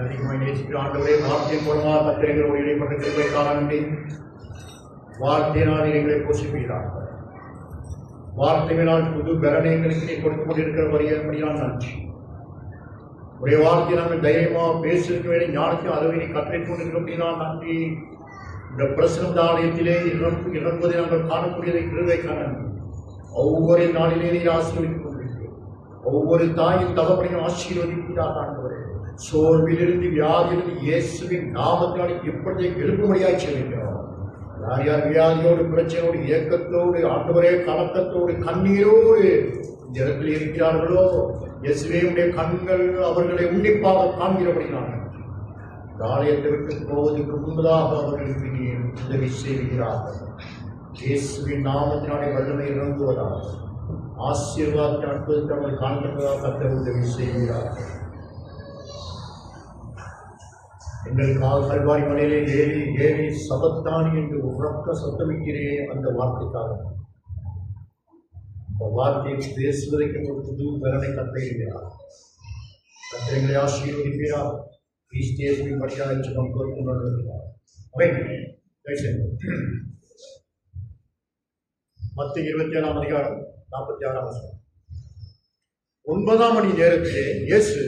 அதிகமாக நேசிக்கிற ஆண்டவரே, வார்த்தையின் மூலமாக பத்திரங்களோடு இடைப்பட்ட கிருபை காணி வார்த்தையினால் எங்களை போஷிப்பீராக. வார்த்தைகளால் புது பலனைகளுக்கு நீ கொடுத்து கொண்டிருக்கிற வழியால் நன்றி. உடைய வார்த்தையை நாங்கள் தைரியமாக பேசுகிற வேலை ஞானத்தையும் அளவை நீ கற்றைக் கொண்டிருக்கிறபடினால் நன்றி. இந்த பிரசனந்த ஆலயத்திலே இறங்குவதை நாங்கள் காணக்கூடியதை கிருபை காண ஒவ்வொரு நாளிலே நீ ஆசீர்வதித்துக் கொண்டிருக்கிறோம். ஒவ்வொரு தாயின் தகப்பனையும் ஆசீர்வதிப்பதாக ஆண்டவரே. சோர்விலிருந்து வியாதியிலிருந்து இயேசுவின் நாமத்தினாலே இப்பொழுதே எழுப்பும்படியாய் செய்கிறோம். யார் யார் வியாதியோடு பிரச்சனையோடு ஏக்கத்தோடு ஆண்டவரே கலக்கத்தோடு கண்ணீரோடு இந்த இடத்தில் இருக்கிறார்களோ, இயேசுவினுடைய கண்கள் அவர்களை உன்னிப்பாக காண்கிறபடினால இந்த ஆலயத்தை விட்டு போவதற்கு முன்பதாக அவர்களுக்கு நீ உதவி செய்கிறார்கள். இயேசுவின் நாமத்தினாலே வல்லமை இறங்குவதாக ஆசீர்வாதத்தை அனுப்புவதற்கு அவர்கள் காண்கிறதாக கர்த்தர் உதவி செய்கிறார்கள். எங்களுக்காக கல்வாரி மலையிலே ஏறி ஏறி சபத்தானி என்று உறக்க சத்தமிக்கிறேன். அந்த வார்த்தைக்காக அந்த வார்த்தையை பேசுவதற்கு ஒரு புது பலனை கற்பிக்கிறார். கத்திரங்களை ஆசீர்வதிக்கிறார். கிறிஸ்தியேசுவின் படியாக சுகம் கொடுக்கிறார். மத்திய 27ஆம் அதிகாரம் 46ஆம் வசனம். 9ஆம் மணி நேரத்திலே இயேசு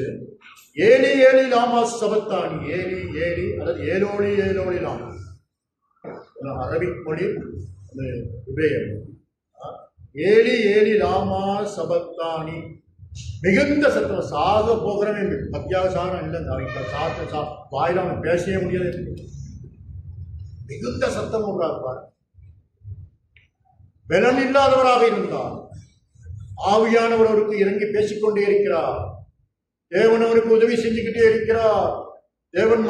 ஏலி ஏலி லாமா சபத்தானி, ஏலி ஏலி அல்லது ஏலோலி ஏலோலி லாமா, அரபிக் மொழி உபயம். ஏலி ஏலி லாமா சபத்தானி, மிகுந்த சத்தம், சாக போகிறவன் அத்தியாவசானம் இல்லை, சாத்த வாயிலாம பேசவே முடியாது, மிகுந்த சத்தம் விடுறார். பலன் இல்லாதவராக இருந்தார். ஆவியானவர் அவருக்கு இறங்கி பேசிக்கொண்டே இருக்கிறார். தேவன் அவருக்கு உதவி செஞ்சுக்கிட்டே இருக்கிறார். தேவன்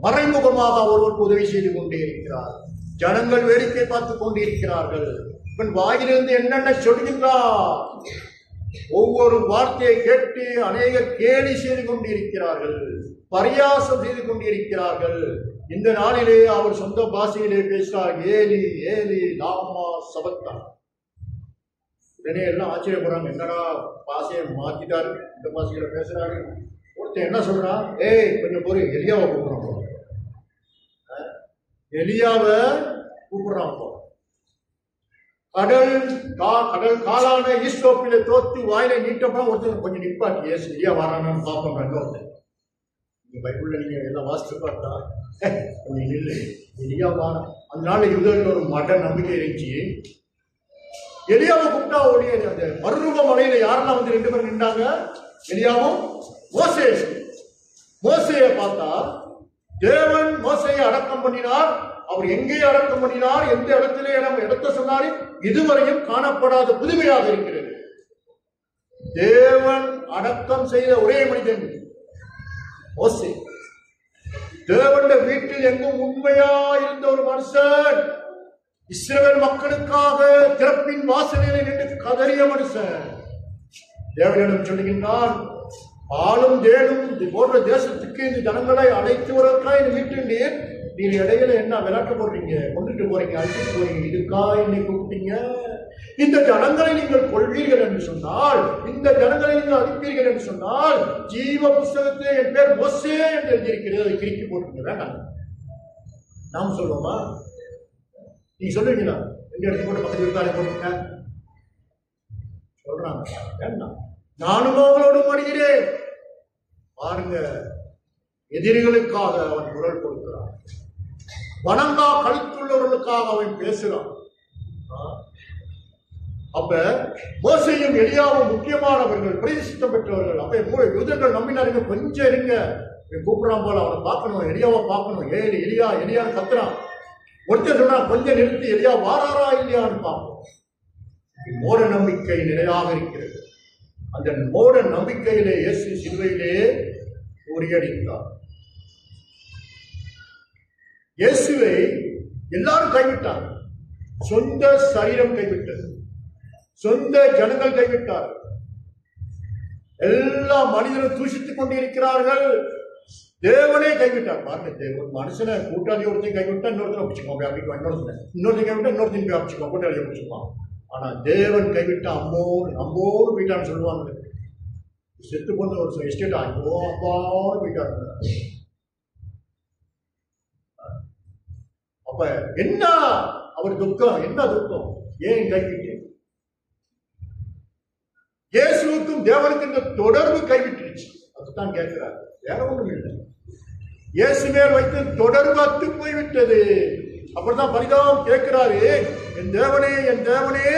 மறைமுகமாக அவர்களுக்கு உதவி செய்து கொண்டே இருக்கிறார். ஜனங்கள் வேடிக்கை பார்த்து கொண்டே இருக்கிறார்கள். இவன் வாயிலிருந்து என்னென்ன சொல்கின்றார். ஒவ்வொரு வார்த்தையை கேட்டு அநேகர் கேலி செய்து கொண்டிருக்கிறார்கள், பரியாசம் செய்து கொண்டிருக்கிறார்கள். இந்த நாளிலே அவர் சொந்த பாஷையிலே பேசுகிறார். ஏலி ஏலி லாமா சபத்தான். உடனே எல்லாம் ஆச்சரியப்படுறாங்க. என்னடா பாஷையை மாத்திட்டாரு, இந்த பாஷையில பேசுறாரு. ஒருத்தர் என்ன சொல்றான், ஏய் கொஞ்சம் பொறு, எலியாவை கூப்பிடுறான். எலியாவை கூப்பிடுறான். கடல் காலான ஈஸ்டோப்பில தோத்து வாயில நீட்டப்பா ஒருத்தர் கொஞ்சம் நிப்பாட்டி ஏசு எலியா வரானான்னு பார்ப்போம். ஒருத்தர் நீங்க பைபிள்ல நீங்க எல்லாம் வாசித்து பார்த்தா கொஞ்சம் இல்லை, எலியா வாரம். அதனால யூதர்கள் ஒரு மட நம்பிக்கை இருந்துச்சு. எலியாவை கூப்பிட்டா ஓடிய அந்த மறுரூப மலையில யாரெல்லாம் வந்து 2 பேர் நின்றாங்க, எலியாவும் மோசேயை பார்த்தா தேவன் மோசேயை அடக்கம் பண்ணினார். அவர் எங்கே அடக்கம் பண்ணினார், எந்த இடத்திலே இடத்த சொன்னார், இதுவரையும் காணப்படாத புதுமையாக இருக்கிறது. தேவன் அடக்கம் செய்த ஒரே மனிதன் மோசே. தேவனுடைய வீட்டில் எங்கும் உண்மையா இருந்த ஒரு மனுஷன், இஸ்ரவேல் மக்களுக்காக திறப்பின் வாசலில் நின்று கதறிய மனுஷன். தேவனிடம் சொல்லுகின்றான், பாலும் தேனும் போன்ற தேசத்துக்கு இந்த ஜனங்களை அழைத்து வருவதற்காக இந்த வீட்டில் நீர் இடையில என்ன விளக்க போடுறீங்க, கொண்டுட்டு போறீங்க, அழைச்சிட்டு போறீங்க, இதுக்கா என்னை கூப்பிட்டீங்க? இந்த ஜனங்களை நீங்கள் கொள்வீர்கள் என்று சொன்னால், இந்த ஜனங்களை நீங்கள் அழிப்பீர்கள் என்று சொன்னால், ஜீவ புஸ்தகத்தில் என் பேர் மோசே என்று எழுதியிருக்கிறது, அதை கிறுக்கி போட்டுருங்க. வேண்டாம், நாம் சொல்லுவோமா? நீங்க சொல்லுவீங்களா? எங்க எடுத்து போட்டு பக்கத்து வீட்டாரை போட்டுங்க சொல்றாங்க. வேண்டாம், நானும் அவங்களோடு வருகிறேன். பாருங்க, எதிரிகளுக்காக அவன் குரல் கொடுக்கிறான். வணங்கா கழுத்துள்ளவர்களுக்காக அவன் பேசுறான். அப்ப மோசேயும் எலியாவும் முக்கியமானவர்கள், பிரதிஷ்டம் பெற்றவர்கள். அப்ப யூதர்கள் நம்பினாருங்க, கொஞ்சம் இருங்க, கூப்பிடுறான் போல, அவனை பார்க்கணும், எலியாவை பார்க்கணும். எலியா எலியான்னு கத்துறான். ஒருத்தர் சொல்றான், கொஞ்சம் நிறுத்தி, எலியா வாராரா இல்லையான்னு பார்ப்போம். மூட நம்பிக்கை நிலையாக இருக்கிறது. அந்த மூட நம்பிக்கையிலே இயேசு சிலுவையிலே முறியடித்தார். இயேசுவை எல்லாரும் கைவிட்டார். சொந்த சரீரம் கைவிட்டது, சொந்த ஜனங்கள் கைவிட்டார். எல்லா மனிதரும் தூஷித்துக் கொண்டிருக்கிறார்கள். தேவனே கைவிட்டார். பாருங்க, தேவன் மனுஷனை கூட்டாளி ஒருத்தையும் கைவிட்டா இன்னொருத்தனை பிடிச்சிக்குவோம், இன்னொருத்தையும் கைவிட்டா இன்னொருத்தையும் போய் பிடிச்சிக்குவோம், கூட்டாளியை பிடிச்சிக்குவோம். ஆனா தேவன் கைவிட்ட அம்போன்னு போயிட்டான்னு சொல்லுவாங்க. செத்து போன ஒரு எஸ்டேட் ஆகிப்போ அப்பான்னு போயிட்டாங்க. அப்ப என்ன அவர் துக்கம், என்ன துக்கம், ஏன் கைவிட்டு? இயேசுவுக்கும் தேவனுக்கும் இந்த தொடர்பு கைவிட்டுருச்சு. அதுதான் கேட்கிறார், வேற ஒண்ணும் இல்லை. இயேசு மேல் வைத்து தொடர்பு அத்து போய்விட்டது. அப்படிதான் பரிதாபம் கேட்கிறாரு, என் தேவனே என் தேவனே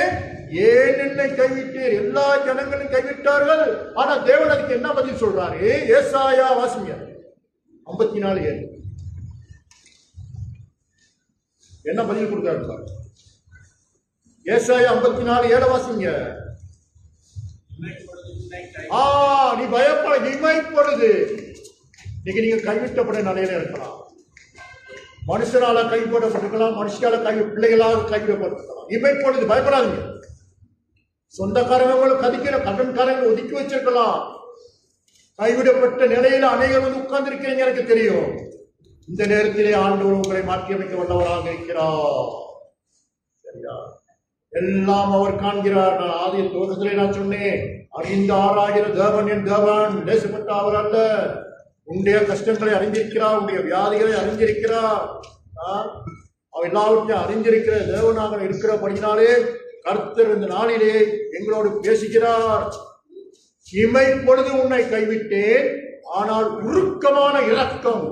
ஏன் என்னை கைவிட்டீர்? எல்லா ஜனங்களும் கைவிட்டார்கள். ஆனா தேவன் அதுக்கு என்ன பதில் சொல்றாரு? ஏசாயா வாசிங்க 54:7. என்ன பதில் கொடுத்தாரு? ஏசாயா 54:7 வாசிங்க. நீ பயப்பட, இமைப்பொழுது. இன்னைக்கு நீங்க கைவிட்டப்பட நிலையில இருக்கலாம். மனுஷனால கைவிடப்பட்டிருக்கலாம், மனுஷால பிள்ளைகளாக கைவிடப்பட்டிருக்கலாம். இமைப்பொழுது பயப்படாதீங்க. சொந்தக்காரங்களும் கதிக்கிற கடன்காரங்க ஒதுக்கி வச்சிருக்கலாம். கைவிடப்பட்ட நிலையில அநேகர் வந்து உட்கார்ந்து இருக்கிறீங்க, எனக்கு தெரியும். இந்த நேரத்திலே ஆண்டவர் உங்களை மாற்றி அமைக்க வல்லவராக இருக்கிறார். சரியா? எல்லாம் அவர் காண்கிறார். நான் ஆதி தோட்டத்திலே நான் சொன்னேன், அறிந்து ஆராய்கிற தேவன் என் தேவன், லேசப்பட்ட அவர் அல்ல. உன்னுடைய கஷ்டங்களை அறிந்திருக்கிறார், உன்னுடைய வியாதிகளை அறிந்திருக்கிறார். அவர் எல்லாவற்றையும் அறிந்திருக்கிற தேவனாக இருக்கிறபடினாலே கர்த்தர் இந்த நாளிலே எங்களோடு பேசுகிறார். இமைப்பொழுது உன்னை கைவிட்டேன், ஆனால் உருக்கமான இரக்கம்,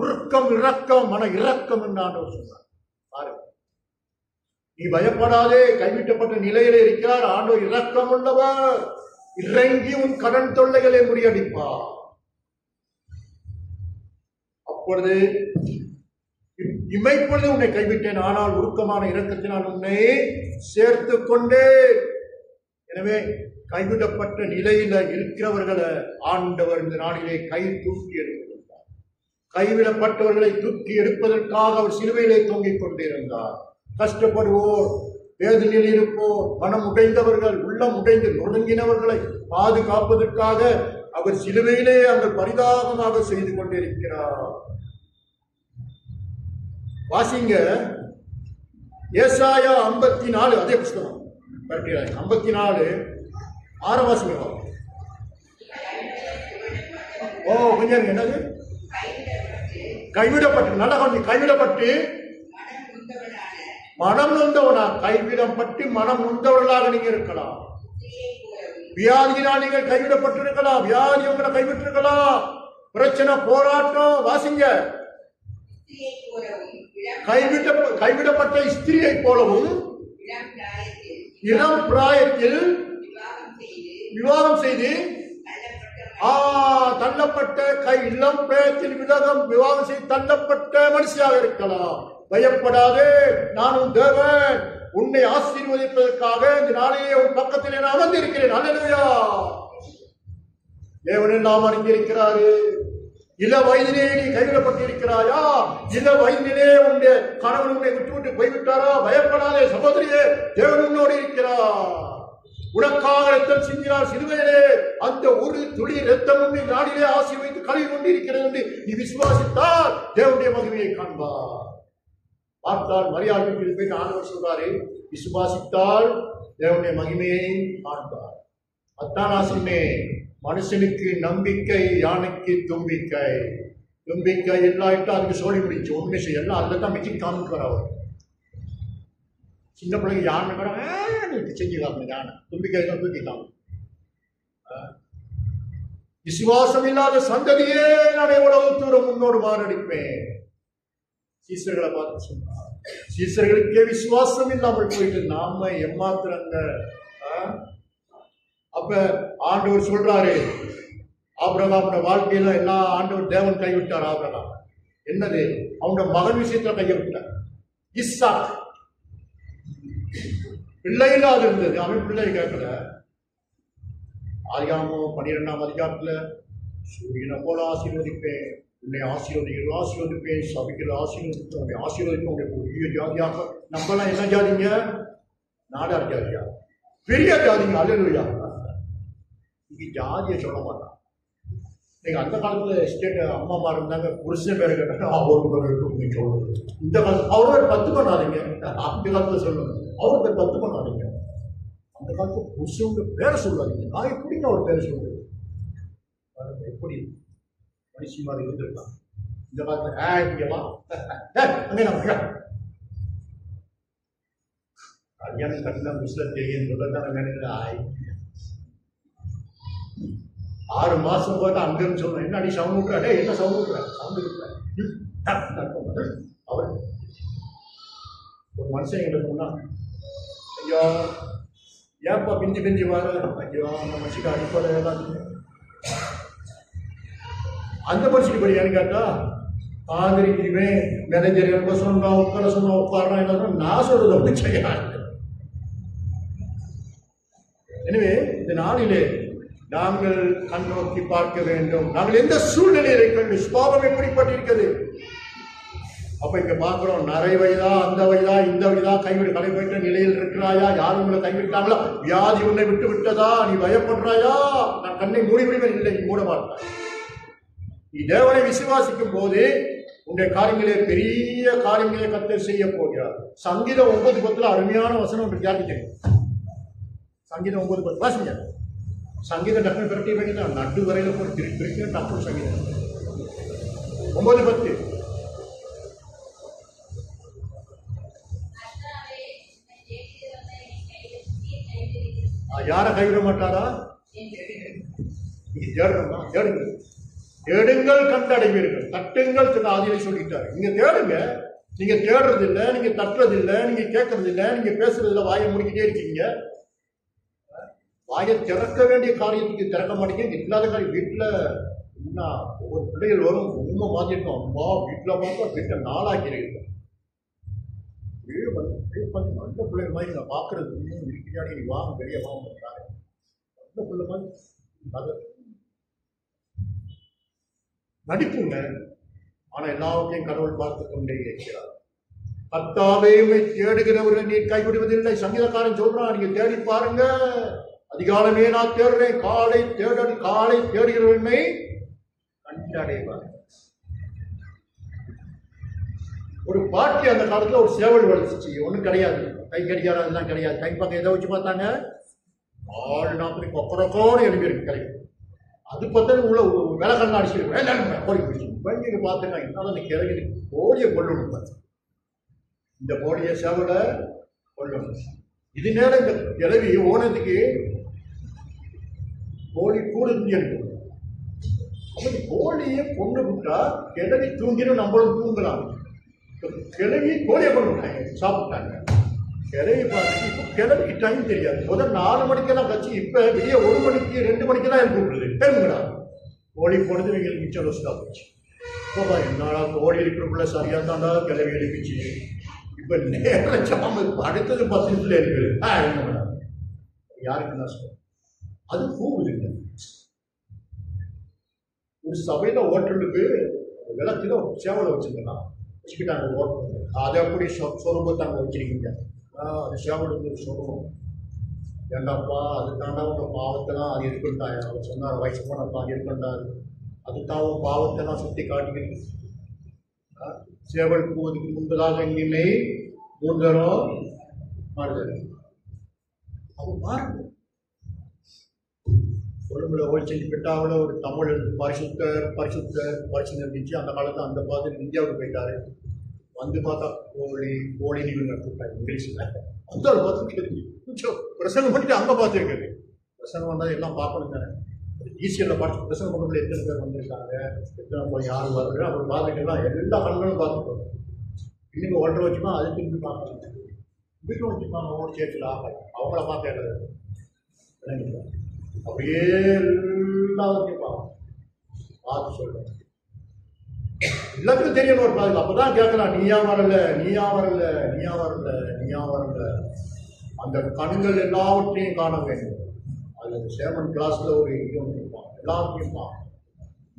இரக்கம், மன இரக்கம் என்று ஆண்டவர் சொன்னார். பாருங்க, நீ பயப்படாதே, கைவிட்டப்பட்ட நிலையிலே இருக்கிறார். ஆண்டவர் இரக்கம் உள்ளவர், இறங்கி உன் கடன் தொல்லைகளை முறியடிப்பார். அப்பொழுது இமைப்பொழுது உன்னை கைவிட்டேன், ஆனால் உருக்கமான இரக்கத்தினால் உன்னை சேர்த்து கொண்டேன். எனவே கைவிடப்பட்ட நிலையில இருக்கிறவர்களை ஆண்டவர் இந்த நாளிலே கை தூக்கி எடுத்திருந்தார். கைவிடப்பட்டவர்களை தூக்கி எடுப்பதற்காக அவர் சிலுவையிலே தொங்கிக் கொண்டிருந்தார். கஷ்டப்படுவோர், வேதனையில் இருப்போர், மனம் உடைந்தவர்கள், உள்ளம் உடைந்து நொறுங்கினவர்களை பாதுகாப்பதற்காக அவர் சிலுவையிலே அந்த பரிதாபமாக செய்து கொண்டிருக்கிறார். வாசிங்க ஏசாயா 54, அதே புஸ்தகம் 54:6 வாசிங்க. கொஞ்சம் என்னது? கைவிடப்பட்டு, நல்ல கொஞ்சம் கைவிடப்பட்டு மனம் நொந்தவனா? கைவிடப்பட்டு மனம் நொந்தவர்களாக நீங்க இருக்கலாம். வியாதியினால் நீங்கள் கைவிடப்பட்டிருக்கலாம், வியாதி உங்களை கைவிட்டிருக்கலாம். பிரச்சனை, போராட்டம். வாசிங்க, கைவிடப்பட்ட ஸ்திரியை போலவும் இளம் பிராயத்தில் விவாகம் செய்து தள்ளப்பட்ட இளம் பிராயத்தில் விவாகம் செய்து தள்ளப்பட்ட மனுஷியாக இருக்கலாம். பயப்படாதே, நானும் தேவன் உன்னை ஆசீர்வதிப்பதற்காக இந்த நாளையே உன் பக்கத்திலே நான் அமர்ந்திருக்கிறேன். அல்லேலூயா! தேவன் எல்லாம் அறிந்திருக்கிறாரு. இள வயதிலே நீ கைவிடப்பட்டிருக்கிறாயா? இள வயதிலே உன்னுடைய கணவன் உன்னை விட்டு போய்விட்டாரா? பயப்படாதே சகோதரியே, தேவன் உன்னோடு இருக்கிறார். உனக்காக ரத்தம் சிந்தினார் சிலுவையிலே. அந்த ஒரு துளி ரத்தம் உன்னை நாடிலே ஆசீர்வதித்து கழுவி கொண்டிருக்கிறது என்று நீ விசுவாசித்தால் தேவனுடைய மகிமையை காண்பார். பார்த்தால் மரியாதை வீட்டில் போயிட்டு ஆண்டவர் சொல்றாரு, விசுவாசித்தால் தேவனுடைய மகிமையை காண்பார். அத்தான் நான் சொன்னேன், மனுஷனுக்கு நம்பிக்கை, யானைக்கு தும்பிக்கை. தும்பிக்கை இல்லாவிட்டா அதுக்கு சோழி முடிச்சு ஒண்ணு செய்ய எல்லாம் அதில் தான் மிச்சி காமிக்கிறார் அவர். சின்ன பிள்ளைங்க யானை கூட செஞ்சு காமிங்க, யானை தும்பிக்கை தான் தூக்கி காமிங்க. விசுவாசம் இல்லாத சந்ததியே நான் எவ்வளவு தூரம் முன்னோடு மாரடிப்பேன். சீசர்களை பார்த்து சொன்னார், சீசர்களுக்கே விசுவாசம் இல்லாமல் போயிட்டு நாம ஏமாத்துறாங்க. அப்ப ஆண்டவர் சொல்றாரு, ஆபிரகாம் வாழ்க்கையில எல்லா ஆண்டவர் தேவன் கைவிட்டார். ஆபிரகாம் என்னது? அவனோட மகன் விஷயத்துல கைவிட்டார். இஸ்ஸாக் பிள்ளை இல்லாது இருந்தது, அவன் பிள்ளை கேட்கல. ஆதியாகமம் 12ஆம் அதிகாரத்துல சூரியனை போல ஆசீர்வதிப்பேன், உன்னை ஆசீர்வதிப்பேன், சபைக்கிற ஆசீர்வதிப்பேன், உன்னை ஆசீர்வதிப்பேன், உன்னை பெரிய ஜாதியாக. நம்மலாம் என்ன ஜாதிங்க? நாடார் ஜாதியா, பெரிய ஜாதிங்க. அல்லேலூயா! இங்க ஜாதியை சொல்ல மாட்டான். நீங்க அந்த காலத்துல ஸ்டேட் அம்மாமா இருந்தாங்க, புருஷன் பேரை கேட்டாங்க, அவரு பேர் சொல்லுது. இந்த காலத்துல அவர் 10 பண்ணாதீங்க, அந்த காலத்துல சொல்லணும், அவர் பேர் 10 பண்ணாதீங்க. அந்த காலத்து புருஷனுடைய பேரை சொல்லாதீங்க. நான் எப்படிங்க ஒரு பேரை சொல்றது? எப்படி மனுஷி மாதிரி இருந்திருக்கான். இந்த காலத்துல இங்கேவா அங்கே நம்ம கல்யாணம் கட்டினா முஸ்லிம் தெரியும் சொல்லத்தான் நினைக்கிறேன். 6 மாசம் போட்டு அங்கன்னு சொல்லணும். என்ன அடி சவுண்ட் விட்டுறா? டே என்ன சவுண்ட் விட்டுறா? சவுண்ட் விட்டுற அவர் ஒரு மனுஷன் எங்களுக்கு சொன்னா, ஐயோ ஏப்பா பிஞ்சு பிஞ்சு வர, ஐயோ அந்த மனுஷிக்கு அடிப்படை எல்லாத்துக்குமே அந்த மனுஷிக்கு படியான்னு கேட்டா ஆதரி இவன் மேனேஜர் என்ன சொன்னா உட்கார சொன்னா உட்காரான் என்ன நான் சொல்றது வந்து செய்யாது. எனவே இந்த நாளிலே நாங்கள் கண்ணோக்கி பார்க்க வேண்டும். நாங்கள் எந்த சூழ்நிலையில் இருக்கிறது, சுபாவம் எப்படிப்பட்டிருக்கிறது. அப்ப இங்க பார்க்கிறோம், நரை வயதா, அந்த வயதா, இந்த வயதா, கைவிடு கலைப்பட்ட நிலையில் இருக்கிறாயா? யாரும் உங்களை கைவிட்டாங்களா? வியாதி உன்னை விட்டு விட்டதா? நீ பயப்படுறாயா? நான் கண்ணை மூடிவிடுவேன். இல்லை, நீ மூட மாட்டாய். நீ தேவனை விசுவாசிக்கும் போது உன்னுடைய காரியங்களே பெரிய காரியங்களை கர்த்தர் செய்ய போகிறார். சங்கீதம் 9:10 அருமையான வசனம் ஒன்று தியானிக்கிறேன். சங்கீதம் 9:10 வாசிங்க. சங்கீதம் டக்குனு பிரட்டி வைக்க நட்டு வரையில போய் திருப்பி டப்பு சங்கீதம் 9:10. யாரை கைவிட மாட்டாரா? நீங்க தேடணும்னா தேடுங்க. தேடுங்கள் கண்டடைவீர்கள், தட்டுங்கள் ஆதியை சொல்லிட்டாரு. நீங்க தேடுங்க. நீங்க தேடுறது இல்லை, நீங்க தட்டுறது இல்லை, நீங்க கேட்கறது இல்லை, நீங்க பேசுறது இல்லை, வாயை முடிக்கிட்டே இருக்கீங்க. வாயை திறக்க வேண்டிய காரியத்துக்கு திறக்க மாட்டேங்க. இல்லாத காரியம் வீட்டுல என்ன ஒவ்வொரு பிள்ளைகள் வரும், உண்மை மாத்திருக்கோம். அம்மா வீட்டுல பார்த்தா வீட்டை நாளாக்கிறீங்க. நல்ல பிள்ளைகள் மாதிரி நான் பாக்குறது இருக்கிறாடி, நீ வாங்க வெளியே வாங்க நல்ல பிள்ளை மாதிரி நடிப்புங்க. ஆனா எல்லாத்தையும் கடவுள் பார்த்து கொண்டே இருக்கிறார். கர்த்தாவே உம்மை தேடுகிறவர்களை நீர் கைவிடுவதில்லை. சங்கீதக்காரன் சொல்றான், நீங்க தேடி பாருங்க. அதிகாலமே நான் தேடுறேன், காலை தேடுகிறவனை கண்டடைவார். ஒரு பாட்டி அந்த காலத்துல ஒரு சேவல் வளர்த்துச்சு. ஒன்றும் கிடையாது, கை கடிகாரம் அதெல்லாம் கிடையாது. கை பக்கம் எதை வச்சு பார்த்தாங்க? 4:40 கொக்கரக்கோடு எழுதியிருக்கு கிடைக்கும். அது பார்த்தா உள்ள விலை கண்ணா அடிச்சிருக்கு. கோழி பிடிச்சி பயங்கர பார்த்தேன்னா என்னால அந்த கிழங்கு கோழியை கொள்ளணும். இந்த கோழியை சேவலை கொள்ளணும். இது நேரம் இந்த கிழவி ஓனத்துக்கு கோழி கூடு இருக்கும். அப்ப கோழியை கொண்டு விட்டா கிழவி தூங்கிடும், நம்மளும் தூங்கலாம். கிழவி கோழியை கொண்டு விட்டாங்க, சாப்பிட்டாங்க. கிழவி பார்த்து இப்போ கிழவிக்கு டைம் தெரியாது. முதல் 4 மணிக்கெல்லாம் கட்சி, இப்ப வெளியே 1 மணிக்கு 2 மணிக்கு தான் எனக்கு கூப்பிடுது. டைம்ங்கடா கோழி போனது எங்களுக்கு மிச்சம் ரோஸ்டா போச்சு. போப்பா என்னடா கோழி இருக்கிறக்குள்ள சரியா தாண்டா கிழவி எழுப்பிச்சு. இப்ப நேரம் சாம அடுத்தது 10 நிமிஷத்துல இருக்குது. என்ன மேடம் யாருக்கு நான் சொல்றேன், அது கூகுது. ஒரு சபையில ஓட்டலுக்கு விளக்குல சேவலை வச்சிருக்கலாம், வச்சுக்கிட்டாங்க ஓட்டல். அதை அப்படி சொருபத்தாங்க வச்சிருக்கீங்க. அது சேவலுக்கு சொல்லுவோம். ஏண்டாப்பா அது தாண்டா உங்க பாவத்தெல்லாம் அது இருக்குண்டாயா? அவர் சொன்னார், வயசு போனப்பா அது இருக்குண்டாரு. அதுதான் உன் பாவத்தெல்லாம் சுத்தி காட்டிக்கிட்டு சேவல் போவதுக்கு முன்பதாக நிலை மூந்தரம் மாறுதல். அவன் பாருங்க, கொழும்புல ஹோல்சேல் பெட்டாவில் ஒரு தமிழ் பரிசுத்தர் இருந்துச்சு. அந்த காலத்தில் அந்த பார்த்து இந்தியாவுக்கு போயிட்டாரு. வந்து பார்த்தா கோழி நீங்க கூப்பிட்டாங்க இங்கிலீஷ்ல. அந்த பார்த்து பிரசங்கம் பண்ணிட்டு அங்கே பார்த்துருக்காரு. பிரசங்கம் வந்தால் எல்லாம் பார்க்கணும் தானே. ஈஸியில் பார்த்து பிரசங்கம் பண்ணும்போது எத்தனை பேர் வந்திருக்காங்க, எத்தனை போய் யாரும் வருது, அப்புறம் பார்த்துட்டுலாம் எல்லா கண்களும் பார்த்துக்கணும். இன்னைக்கு ஒன்றரை வச்சுமா அது திரும்பி பார்க்கணும். வீட்டில் வச்சுப்பாங்க ஓடி சேர்த்துல அவங்கள பார்க்க அப்படியே எல்லாத்தையும் பார்த்து சொல்றேன். எல்லாத்துக்கும் தெரியணும் ஒரு பாதுகாப்பு. அப்பதான் கேட்கலாம், நீயா வரல. அந்த கண்கள் எல்லாவற்றையும் காண வேண்டும். அது சேமன் கிளாஸ்ல ஒரு இது இருப்பான், எல்லாத்தையும்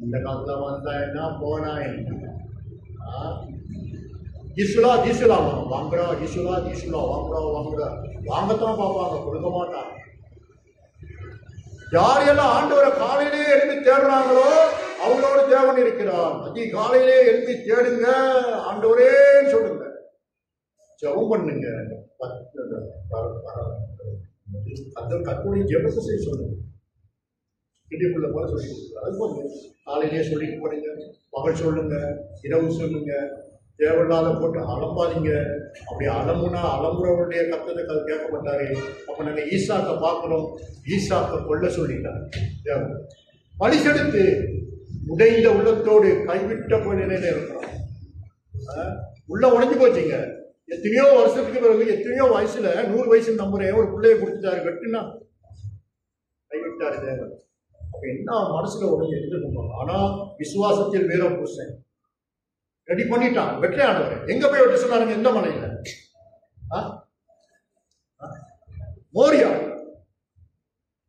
இந்த காலத்துல வந்தா என்ன போனா என்ன, ஜீசுலா வாங்குறா, வாங்கத்தான் பார்ப்பாங்க, கொடுக்க மாட்டாங்க. யாரெல்லாம் ஆண்டவரை காலையிலே எழுப்பி தேடுறாங்களோ அவங்களோட தேவன் இருக்கிறார். அதிகாலையிலே எழுப்பி தேடுங்க, ஆண்டவரேன்னு சொல்லுங்க, ஜெபம் பண்ணுங்க. அந்த கத்துடைய ஜெபத்தை செய்ய சொல்லுங்க. கிட்டிக்குள்ள போல சொல்லி கொடுக்குறாரு. அது போதுங்க. காலையிலேயே சொல்லிட்டு போறீங்க, மகள் சொல்லுங்க, இரவு சொல்லுங்க, தேவையில்லாத போட்டு அலம்பாதீங்க. அப்படி அலம்புனா அலம்புறவருடைய கத்தத்தை கேட்க மாட்டாரு. அப்ப நாங்க ஈசாக்க பார்க்கிறோம். ஈசாக்க கொல்ல சொல்லிட்டார். பழி செலுத்து உடைந்த உள்ளத்தோடு கைவிட்ட நிலையில இருக்கிறோம். உள்ள உடைஞ்சு போச்சுங்க. எத்தனையோ வருஷத்துக்கு பிறகு எத்தனையோ வயசுல 100 வயசு நம்புறேன் ஒரு பிள்ளைய கொடுத்துட்டாரு. வெட்டுனா கைவிட்டாரு தேவன். அப்ப என்ன மனசுல உடனே இருந்திருக்கும். ஆனா விசுவாசத்தில் வேற புருஷன் ரெடி பண்ணிட்டான். வெற்றியானவர் எங்க போய் வெட்ட சொன்னாருங்க? எந்த மலையில? மோரியா.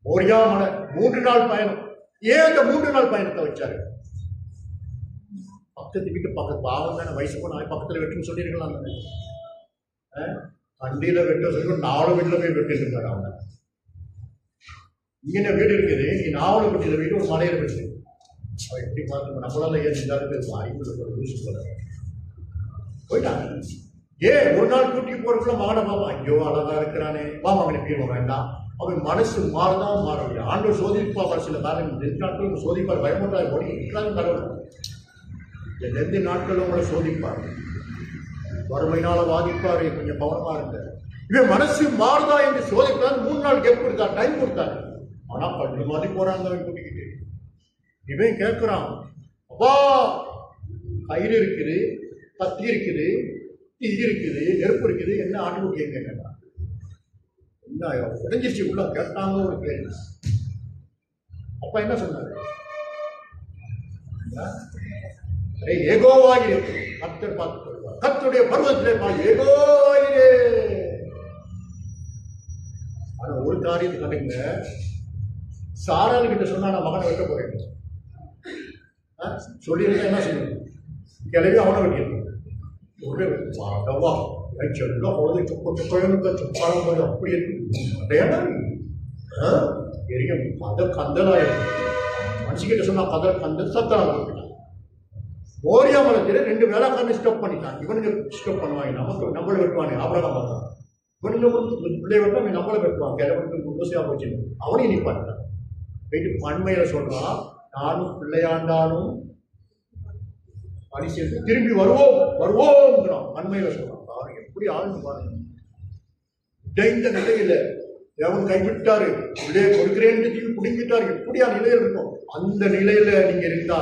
மோரியா மலை 3 நாள் பயணம். ஏன் அந்த 3 நாள் பயணத்தை வச்சாரு? பக்கத்து வீட்டு பக்கத்து பாவம் தானே, வயசு போன பக்கத்துல வெட்டுன்னு சொல்லிருக்கலாம். வண்டியில வெட்ட சொல்லி 4 வீட்டுல போய் வெட்டிட்டு இருக்காரு. அவங்க இங்க வீடு இருக்குது, நீ 4 வீட்டுல வீடு ஒரு மலையில வெட்டு. எப்படி பார்த்து நம்மளால ஏன் இருந்தாலும் அறிவு போயிட்டாங்க. ஒரு நாள் கூட்டிட்டு போறதுக்குள்ள மகனை பாப்பா, ஐயோ அழகா இருக்கிறானே, வா மகனை போயிருவோம் வேண்டாம். அவன் மனசு மாறுதான் மாறவில்லை. ஆண்டு சோதிப்பார். சில காரணம் 2 நாட்கள் சோதிப்பார். பயப்பட்டார் ஓடி இருக்கிறாங்க கடவுள். 2 நாட்கள் உங்களை சோதிப்பார். வறுமையினால வாதிப்பாரு, கொஞ்சம் கவனமா இருந்த. இவன் மனசு மாறுதா என்று சோதிப்பார். 3 நாள் கேப் கொடுத்தார், டைம் கொடுத்தாரு. ஆனா பட்டு மாதிரி போறாங்க அவன் கூட்டிக்கிட்டு. இவன் கேட்கிறான், அப்பா கயிறு இருக்குது, கத்தி இருக்குது, தீ இருக்குது, நெருப்பு இருக்குது, என்ன ஆண்டு கேட்க என்ன உடஞ்சிருச்சு உள்ள கேட்டாங்க ஒரு கேள்வி. அப்ப என்ன சொன்னாரு? ஏகோவாயிரே கர்த்தர் பார்த்து சொல்வார். கர்த்தருடைய பருவத்திலே ஏகோவாயிரே. ஆனா ஒரு காரியத்தை கண்டுங்க, சாரால் கிட்ட சொன்னா நான் மகனை வெட்ட போறேன் சொல்லியிருந்தா என்ன சொல்லணும்? கிளவி அவனை வெட்டியிருக்கோம். ஒரே மாட்டவா செல்லம் பொழுது சுப்பரம் அப்படி இருக்கு. கதை கந்தலா இருக்கு. மனுஷிக்கிட்ட சொன்னா கதை கந்த சத்தனா போட்டுட்டான். மோரியா மலத்தில் 2 வேலைக்காரனை ஸ்டாப் பண்ணிட்டான். இவனுக்கு ஸ்டாப் பண்ணுவாங்க, நமக்கு நம்மளை வெட்டுவாங்க. ஆபிரகாம் பார்த்தான். இவனுக்கு பிள்ளை வெட்ட நம்மளை வெட்டுவாங்க. கிழவனுக்கு ஊசியா போச்சு. அவனையும் நிப்பாட்டான். போயிட்டு பண்மையில சொல்றான், நானும் பிள்ளையாண்டாலும் பரிசு திரும்பி வருவோம் வருவோம் பண்மையில சொல்றான். பாருங்க எப்படி ஆளுன்னு பாருங்க. இந்த நிலையில தேவன் கைவிட்டாரு, உள்ளே கொடுக்கிறேன்னு பிடிங்கிட்டாரு. எப்படியா நிலையில இருக்கும்? அந்த நிலையில நீங்க இருந்தா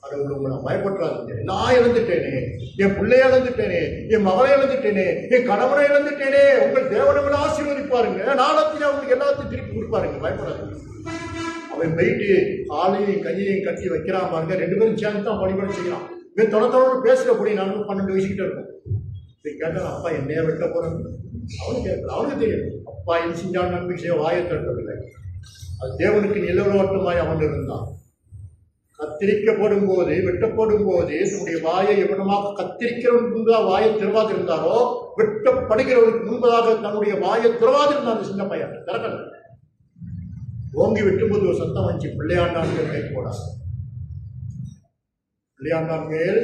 அது உங்களை பயப்பட்டுறாங்க. நான் இழந்துட்டேனே, என் பிள்ளைய இழந்துட்டேனே, என் மகளை இழந்துட்டேனே, என் கணவனை இழந்துட்டேனே. உங்கள் தேவனை ஆசீர்வதிப்பாருங்க. நாளத்திலே அவங்களுக்கு எல்லாத்தையும் திருப்பி கொடுப்பாருங்க. பயப்படாது. அவன் போயிட்டு காலையும் கையையும் கட்டி வைக்கிறான் பாருங்க. 2 பேரும் சேர்ந்து தான் வழிபாடு செய்யலாம். இவன் தொடர்ந்து பேசுறபடி நான் 12 வயசுக்கிட்ட இருக்கும். கேட்டான், அப்பா என்னைய வெட்ட போறேன். அவனுக்கு கேட்கல. அவனுக்கு தெரியும் அப்பா என் செஞ்சான் நம்பிக்கை செய்ய வாயை திறக்கவில்லை. அது தேவனுக்கு நிலவட்டமாய் அவன் இருந்தான். கத்திரிக்கப்படும் போது வெட்டப்படும் போது தன்னுடைய வாயை எவனமாக கத்திரிக்கிறவனுக்கு முன்பதாக வாயை திறவாது இருந்தாரோ, வெட்டப்படுகிறவனுக்கு முன்பதாக தன்னுடைய வாயை திறவாது இருந்தான். அந்த சின்ன பையன் திறக்கல. ஓங்கி வெட்டும்போது ஒரு சத்தம் வந்துச்சு, பிள்ளையாண்டான் மேல் கை போடாது. பிள்ளையாண்டான் மேல்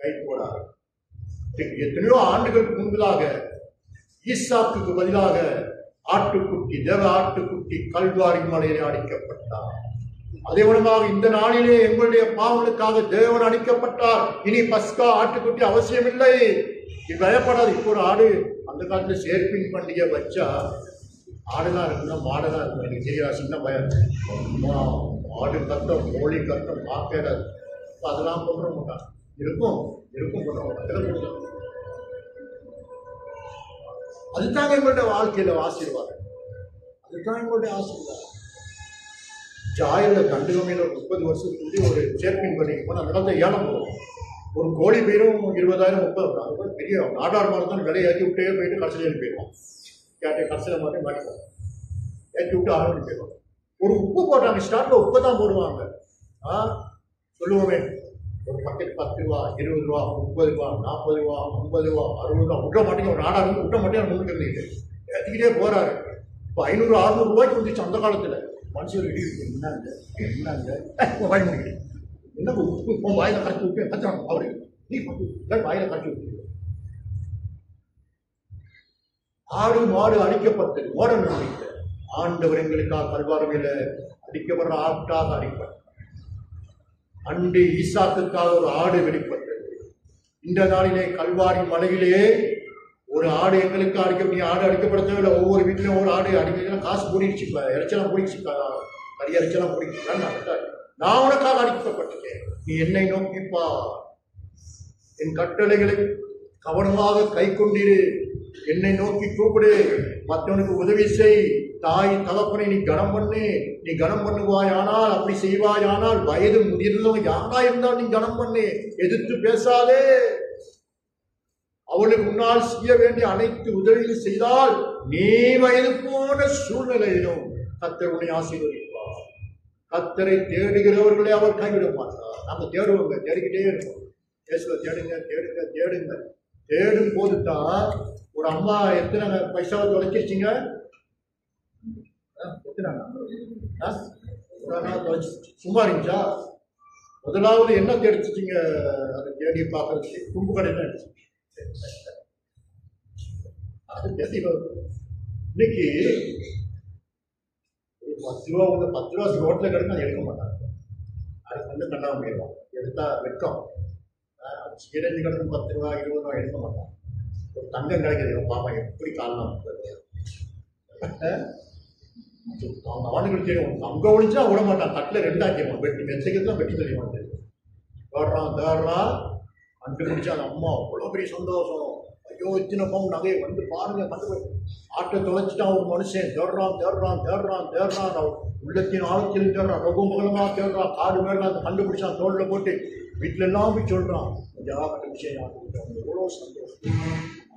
கை போடாது. எத்தனையோ ஆண்டுகளுக்கு முன்பதாக ஈசாக்குக்கு பதிலாக ஆட்டுக்குட்டி, தேவ ஆட்டுக்குட்டி கல்வாரி மலையிலே அடிக்கப்பட்டார். அதே விதமாக இந்த நாளிலே எங்களுடைய பாவங்களுக்காக தேவன் அடிக்கப்பட்டார். இனி பஸ்கா ஆட்டுக்குட்டி அவசியம் இல்லை. இது பயப்படாது. இப்போ ஒரு ஆடு, அந்த காலத்துல சேர்ப்பின் பண்டிகை வச்சா ஆடுதான் இருக்குன்னா மாடுதான் இருக்கும். எனக்கு தெரியாது, சின்ன பயம். ஆடு கத்தம், கோழி கத்தம் பார்க்கிறாது. அதெல்லாம் கொண்டு மாட்டான். இருக்கும் இருக்கும் கொண்டு. அதுதாங்க எங்களுடைய வாழ்க்கையில ஆசீர்வாதம். அதுதான் எங்களுடைய ஆசீர்வாதம். ஜாயில தண்டுகமையில 30 வருஷத்துக்கு ஒரு சேர்ப்பின் பண்டிகை போன அந்த காலத்தை ஏலம் போவோம். ஒரு கோழி பேரும் 20,000 30,000. அது கூட பெரிய நாடார் மாதிரி தான் விலையை ஏற்றி விட்டே போயிட்டு கடைசியில் போயிடுவோம். கேட்ட கடைசியில் மாதிரி மாட்டிப்போம். ஏற்றி விட்டு ஆரம்பிச்சு போயிடுவோம். ஒரு உப்பு போட்டாங்க. ஸ்டார்ட்ல உப்பு தான் போடுவாங்க. சொல்லுவோமே, ஒரு பக்கெட் 10 ரூபா, 20 ரூபா, 30 ரூபா, 40 ரூபா, 50 ரூபா, 60 ரூபா. விட்ட மாட்டேங்க. ஒரு நாடா இருந்து விட்ட மாட்டேங்க. முன்னுக்கு இருந்துட்டு ஏற்றிக்கிட்டே போறாரு. இப்போ 500 600 ரூபாய்க்கு வந்துச்சு அந்த காலத்துல. மனுஷன் என்னங்க வாய் முடிக்கிறேன், என்ன உப்பு வாயில கரைச்சி விட்டு கச்சான் அவரு நீ வாயில கரைச்சி விட்டு. ஆடு மாடு அழிக்கப்பட்டது, ஓட நம்பிக்கை. ஆண்டவர் எங்களுக்காக கல்வாரியில அடிக்கப்படுற ஆட்டாக அடிப்பட்டார். அன்று ஈசாக்குக்காக ஒரு ஆடு வெளிப்பட்டது. இந்த நாளிலே கல்வாரி மலையிலே ஒரு ஆடு எங்களுக்கு அடிக்க, ஆடு அடிக்கப்பட தேவையில்லை. ஒவ்வொரு வீட்டிலும் ஒரு ஆடு அடிக்கலாம். காசு கூடிடுச்சு, இறைச்சலாம் கூடிடுச்சு, கறி இறைச்சலாம் கூடிடுச்சு. நான் உனக்காக அடிக்கப்பட்டிருக்கேன், நீ என்னை நோக்கிப்பா, என் கட்டளைகளை கவனமாக கை கொண்டிரு, என்னை நோக்கி கூப்பிடு, மற்றவனுக்கு உதவி செய், தாய் தகப்பனை நீ கனம் பண்ணு, நீ கனம் பண்ணுவாயானால், அப்படி செய்வாயானால், வயது முதிர்ந்தவன் யாரா இருந்தால் நீ கனம் பண்ணு, எதிர்த்து பேசாதே, அவளுக்கு முன்னால் செய்ய வேண்டிய அனைத்து உதவிகள் செய்தால் நீ வயது போன சூழ்நிலையிலும் கர்த்தர் உன்னை ஆசீர்வதிப்பார். கர்த்தரை தேடுகிறவர்களை அவர் கைவிட மாட்டார். நாம தேடுவோங்க, தேடிக்கிட்டே இருக்கோம். இயேசுவை தேடுங்க, தேடுங்க, தேடுங்க. தேடும் போதுதான். ஒரு அம்மா எத்தனை பைசாவை தொலைச்சிருச்சிங்க? சும்மா இருந்துச்சா? முதலாவது என்ன தேடிச்சிங்க? அதை தேடி பார்க்கறதுக்கு கும்பு கடையில் அடிச்சு அது தேடி. இன்னைக்கு ஒரு 10 ரூபா, 10 ரூபா ரோட்ல கிடைக்கும், அதை எடுக்க மாட்டாங்க. அதுக்கு வந்து கண்ணாம போயிடுவாங்க. எடுத்தா வெட்கம். சீரஞ்சி கிடக்கும் 10 ரூபா 20 ரூபா எடுக்க மாட்டாங்க. ஒரு தங்கம் கிடைக்கிறது பாப்பா எப்படி காரணம் அவங்க ஆளுங்களுக்கு தெரியும். தங்கம் ஒழிச்சா விட மாட்டான், தட்டில் 2 ஆக்கிடுவான், வெட்டி மெச்சைக்கெல்லாம் வெட்டி தெரியுமா தேடுறான். கண்டுபிடிச்சா அந்த அம்மா அவ்வளோ பெரிய சந்தோஷம். ஐயோ இத்தனை பவுன் நகையை வந்து பாருங்க, கண்டு ஆட்டை தொலைச்சிட்டான் ஒரு மனுஷன். தேடுறான் உள்ளத்தின் ஆழத்தில் தேடுறான், ரொம்ப முகலமாக தேடுறான், காடு மேல அதை கண்டுபிடிச்சான், தோளில் போட்டு வீட்டில எல்லாம் போய் சொல்றான், கண்டுபிடிச்சேன். எவ்வளோ சந்தோஷம்.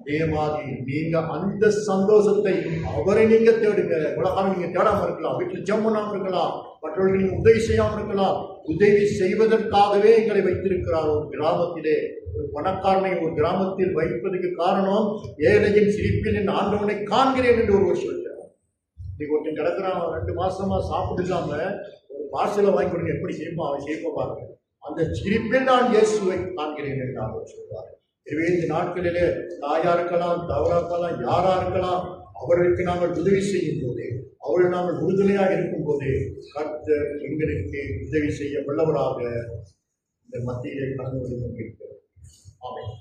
அதே மாதிரி நீங்க அந்த சந்தோஷத்தை அவரை நீங்க தேடுங்க. உலகம் நீங்க தேடாம இருக்கலாம், வீட்டில் ஜெபம் பண்ணாம இருக்கலாம், மற்றவர்களுக்கு நீங்க உதவி செய்யாம இருக்கலாம். உதவி செய்வதற்காகவே எங்களை வைத்திருக்கிறார். ஒரு கிராமத்திலே ஒரு பணக்காரனை ஒரு கிராமத்தில் வைப்பதற்கு காரணம், ஏழையின் சிரிப்பில் என் ஆண்டவனை காண்கிறேன் என்று ஒருவர் சொல்கிறார். இன்னைக்கு ஒருத்தன் கிடக்குறான், 2 மாசமா சாப்பிட்டுக்காம ஒரு பார்சலை வாங்கி கொடுங்க, எப்படி சிரிப்பான், அவன் சிரிப்ப பாருங்க. அந்த சிரிப்பில் நான் இயேசுவை காண்கிறேன் என்று அவர் சொல்வார். எனவே இந்த நாட்களிலே தாயா இருக்கலாம், தவறா இருக்கலாம், யாரா இருக்கலாம், அவர்களுக்கு நாங்கள் உதவி செய்யும் போது, அவர்கள் நாங்கள் உறுதுணையாக இருக்கும் போது கர்த்தர் எங்களுக்கு உதவி செய்ய வல்லவராக இந்த மத்தியிலே கடந்து வந்து கொண்டிருக்கிறார். ஆமென்.